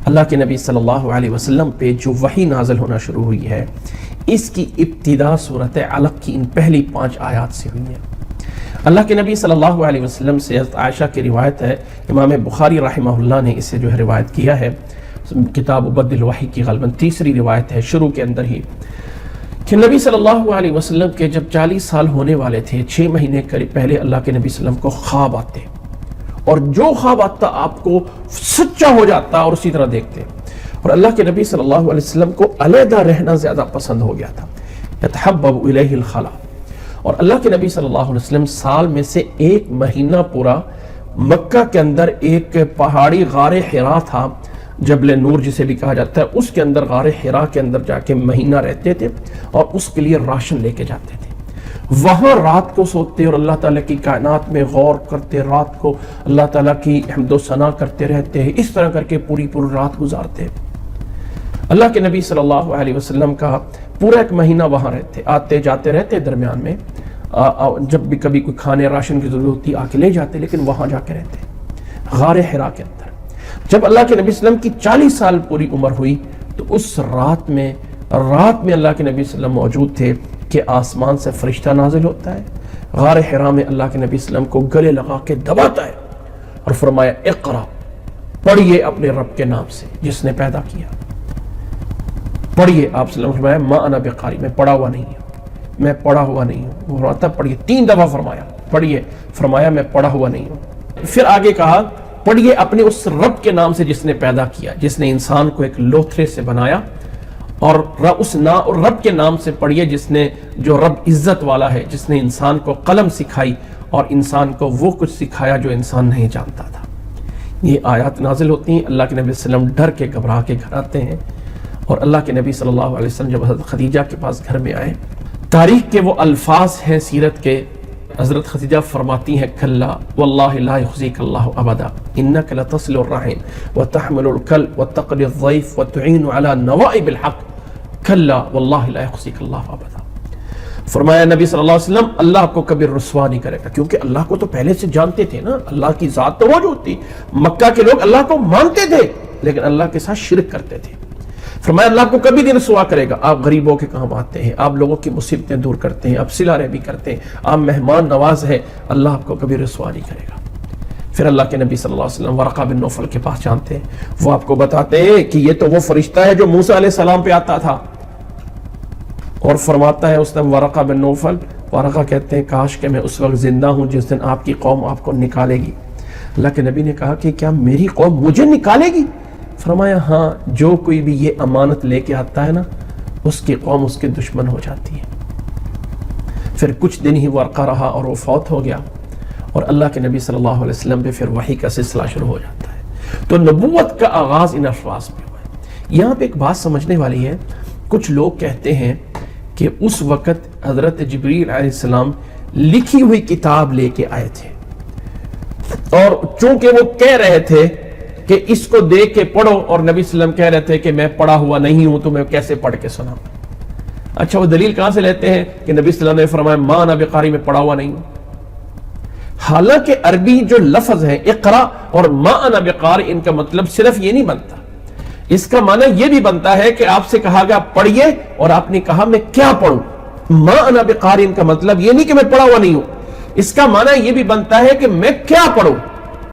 اللہ کے نبی صلی اللہ علیہ وسلم پہ جو وحی نازل ہونا شروع ہوئی ہے، اس کی ابتدا سورۃ علق کی ان پہلی 5 آیات سے ہوئی ہے۔ اللہ کے نبی صلی اللہ علیہ وسلم سے حضرت عائشہ کی روایت ہے، امام بخاری رحمہ اللہ نے اسے جو ہے روایت کیا ہے، کتاب بدء الوحی کی غالباً تیسری روایت ہے، شروع کے اندر ہی، کہ نبی صلی اللہ علیہ وسلم کے جب 40 سال ہونے والے تھے، 6 مہینے قریب پہلے اللہ کے نبی صلی اللہ علیہ وسلم کو خواب آتے، اور جو خواب آتا آپ کو سچا ہو جاتا اور اسی طرح دیکھتے، اور اللہ کے نبی صلی اللہ علیہ وسلم کو علیحدہ رہنا زیادہ پسند ہو گیا تھا، یتحبب الیہ الخلا، اور اللہ کے نبی صلی اللہ علیہ وسلم سال میں سے 1 مہینہ پورا مکہ کے اندر ایک پہاڑی غار حرا تھا، جبل نور جسے بھی کہا جاتا ہے، اس کے اندر غار حرا کے اندر جا کے مہینہ رہتے تھے اور اس کے لیے راشن لے کے جاتے تھے، وہاں رات کو سوتے اور اللہ تعالیٰ کی کائنات میں غور کرتے، رات کو اللہ تعالیٰ کی حمد و ثنا کرتے رہتے ہیں، اس طرح کر کے پوری رات گزارتے۔ اللہ کے نبی صلی اللہ علیہ وسلم کا پورا 1 مہینہ وہاں رہتے، آتے جاتے رہتے، درمیان میں جب بھی کبھی کوئی کھانے راشن کی ضرورت ہوتی آ کے لے جاتے، لیکن وہاں جا کے رہتے غار حرا کے اندر۔ جب اللہ کے نبی صلی اللہ علیہ وسلم کی 40 سال پوری عمر ہوئی تو اس رات میں اللہ کے نبی صلی اللہ علیہ وسلم موجود تھے کہ آسمان سے فرشتہ نازل ہوتا ہے، غار حرا میں اللہ کے نبی صلی اللہ علیہ وسلم کو گلے لگا کے دباتا ہے اور فرمایا اقرا، پڑھیے اپنے رب کے نام سے جس نے پیدا کیا، پڑھیے۔ آپ صلی اللہ علیہ وسلم فرمایا ما انا بقاری، میں پڑھا ہوا نہیں ہوں، میں پڑھا ہوا نہیں ہوں۔ وہ فرماتا پڑھیے، 3 دفعہ فرمایا پڑھیے، فرمایا میں پڑھا ہوا نہیں ہوں۔ پھر آگے کہا پڑھیے اپنے اس رب کے نام سے جس نے پیدا کیا، جس نے انسان کو ایک لوتھڑے سے بنایا، اور اس رب کے نام سے پڑھیے جو رب عزت والا ہے، جس نے انسان کو قلم سکھائی اور انسان کو وہ کچھ سکھایا جو انسان نہیں جانتا تھا۔ یہ آیات نازل ہوتی ہیں، اللہ کے نبی صلی اللہ علیہ وسلم ڈر کے گھبرا کے گھر آتے ہیں، اور اللہ کے نبی صلی اللہ علیہ وسلم جب حضرت خدیجہ کے پاس گھر میں آئے، تاریخ کے وہ الفاظ ہیں سیرت کے، حضرت خدیجہ فرماتی ہیں کلا واللہ لا یخزیک اللہ ابدا انک لتصل الرحم وتحمل الکل وتقری الضیف وتعین علی نوائب الحق کلا واللہ لا یخزیک اللہ ابدا۔ فرمایا نبی صلی اللہ علیہ وسلم اللہ آپ کو کبھی رسوا نہیں کرے گا، کیونکہ اللہ کو تو پہلے سے جانتے تھے نا، اللہ کی ذات تو موجود تھی، مکہ کے لوگ اللہ کو مانتے تھے لیکن اللہ کے ساتھ شرک کرتے تھے۔ فرمایا اللہ کو کبھی نہیں رسوا کرے گا، آپ غریبوں کے کام آتے ہیں، آپ لوگوں کی مصیبتیں دور کرتے ہیں، آپ صلہ رحمی کرتے ہیں، آپ مہمان نواز ہیں، اللہ آپ کو کبھی رسوا نہیں کرے گا۔ پھر اللہ کے نبی صلی اللہ علیہ وسلم ورقہ بن نوفل کے پاس جانتے ہیں، وہ آپ کو بتاتے ہیں کہ یہ تو وہ فرشتہ ہے جو موسیٰ علیہ السلام پہ آتا تھا، اور فرماتا ہے اس نے ورقہ بن نوفل، ورقہ کہتے ہیں کاش کہ میں اس وقت زندہ ہوں جس دن آپ کی قوم آپ کو نکالے گی۔ اللہ کے نبی نے کہا کہ کیا میری قوم مجھے نکالے گی؟ فرمایا ہاں، جو کوئی بھی یہ امانت لے کے آتا ہے نا، اس کی قوم اس کے دشمن ہو جاتی ہے۔ پھر کچھ دن ہی ورقہ رہا اور وہ فوت ہو گیا، اور اللہ کے نبی صلی اللہ علیہ وسلم پہ پھر وحی کا سلسلہ شروع ہو جاتا ہے۔ تو نبوت کا آغاز ان الفاظ پہ ہوا ہے۔ یہاں پہ ایک بات سمجھنے والی ہے، کچھ لوگ کہتے ہیں کہ اس وقت حضرت جبریل علیہ السلام لکھی ہوئی کتاب لے کے آئے تھے، اور چونکہ وہ کہہ رہے تھے کہ اس کو دیکھ کے پڑھو، اور نبی صلی اللہ علیہ وسلم کہہ رہے تھے کہ میں پڑھا ہوا نہیں ہوں تو میں کیسے پڑھ کے سناؤں۔ اچھا، وہ دلیل کہاں سے لیتے ہیں کہ نبی صلی اللہ علیہ وسلم نے فرمایا ما انا بقاری، میں پڑھا ہوا نہیں ہوں؟ حالانکہ عربی جو لفظ ہے اقرا اور ما انا بقاری، ان کا مطلب صرف یہ نہیں بنتا، اس کا معنی یہ بھی بنتا ہے کہ آپ سے کہا گیا پڑھیے اور آپ نے کہا میں کیا پڑھوں۔ ما انا بقاری ان کا مطلب یہ نہیں کہ میں پڑھا ہوا نہیں ہوں، اس کا معنی یہ بھی بنتا ہے کہ میں کیا پڑھوں۔